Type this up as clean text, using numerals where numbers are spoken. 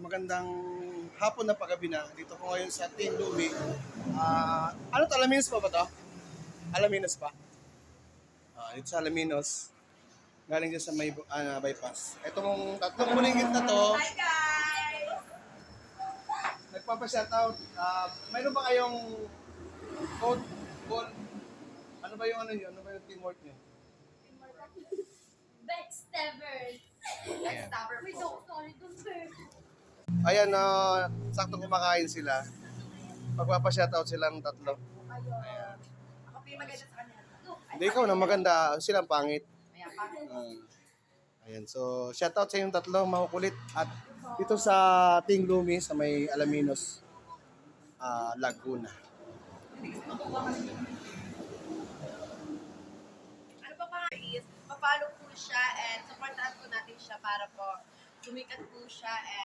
magandang hapon na pagabi na. Dito ko ngayon sa Team Lumi. Ano to? Alaminos pa ba to? Alaminos pa? Dito sa Alaminos. Galing dyan sa may bypass. Itong tatlong buligid na to, Hi guys! nagpapa-shoutout. Mayroon ba kayong code? Call? Ano ba yung ano yun? Ano ba yung teamwork nyo? Backstabbers! Backstabber po. Wait, sorry, don't hurt. Ayan, sakto kumakain sila. Magpapa-shoutout silang tatlo. Ayun. Ako po yung maganda sa kanila. Hindi, ikaw na maganda. Silang pangit. Ayan, bakit? Ayan, so shoutout sa inyong tatlo, makukulit. At dito sa Team Lumi, sa may Alaminos, Laguna. Ano pa pa is, pa-follow po siya and supportahan po natin siya para po sumikat po siya and